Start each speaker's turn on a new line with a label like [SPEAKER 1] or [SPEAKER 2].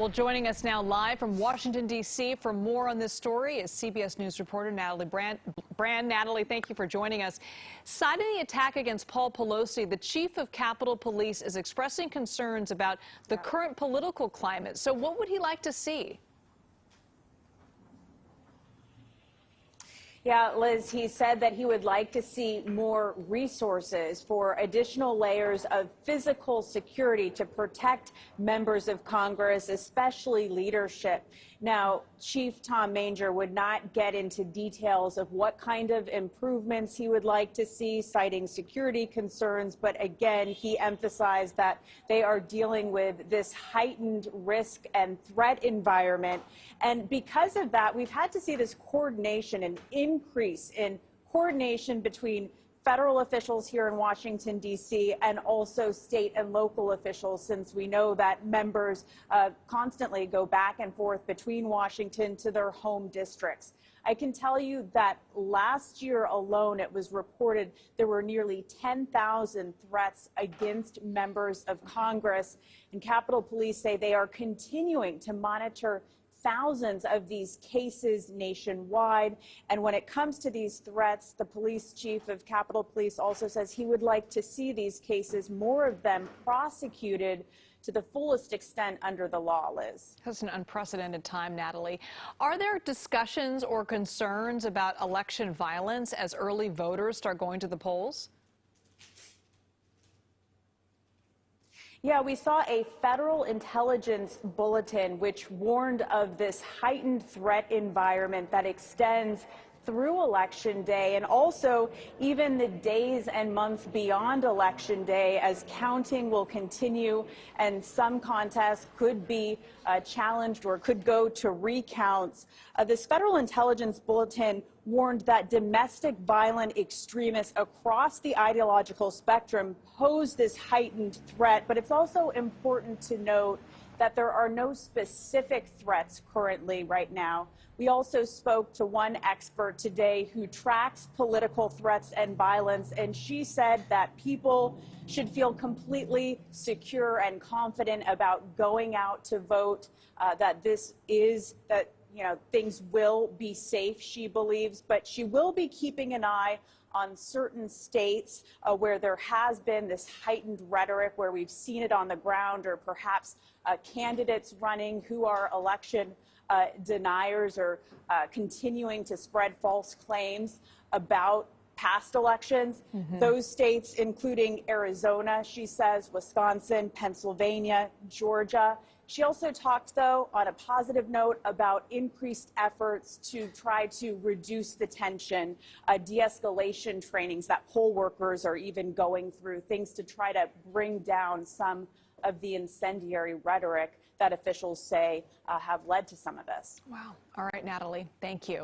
[SPEAKER 1] Well, joining us now live from Washington, D.C. for more on this story is CBS News reporter Natalie Brand. Natalie, thank you for joining us. Citing the attack against Paul Pelosi, the chief of Capitol Police is expressing concerns about the current political climate. So what would he like to see?
[SPEAKER 2] Yeah, Liz, he said that he would like to see more resources for additional layers of physical security to protect members of Congress, especially leadership. Now, Chief Tom Manger would not get into details of what kind of improvements he would like to see, citing security concerns. But again, he emphasized that they are dealing with this heightened risk and threat environment. And because of that, we've had to see this coordination and increase in coordination between federal officials here in Washington, D.C., and also state and local officials, since we know that members constantly go back and forth between Washington to their home districts. I can tell you that last year alone, it was reported there were nearly 10,000 threats against members of Congress, and Capitol Police say they are continuing to monitor thousands of these cases nationwide. And when it comes to these threats, the police chief of Capitol Police also says he would like to see these cases, more of them, prosecuted to the fullest extent under the law, Liz.
[SPEAKER 1] That's an unprecedented time, Natalie. Are there discussions or concerns about election violence as early voters start going to the polls?
[SPEAKER 2] Yeah, we saw a federal intelligence bulletin which warned of this heightened threat environment that extends through Election Day and also even the days and months beyond Election Day, as counting will continue and some contests could be challenged or could go to recounts. This federal intelligence bulletin warned that domestic violent extremists across the ideological spectrum pose this heightened threat, but it's also important to note that there are no specific threats currently right now. We also spoke to one expert today who tracks political threats and violence, and she said that people should feel completely secure and confident about going out to vote, that things will be safe, she believes, but she will be keeping an eye on certain states where there has been this heightened rhetoric, where we've seen it on the ground, or perhaps candidates running who are election deniers or continuing to spread false claims about past elections. Those states, including Arizona, she says, Wisconsin, Pennsylvania, Georgia. She also talked, though, on a positive note, about increased efforts to try to reduce the tension, de-escalation trainings that poll workers are even going through, things to try to bring down some of the incendiary rhetoric that officials say have led to some of this.
[SPEAKER 1] Wow. All right, Natalie, thank you.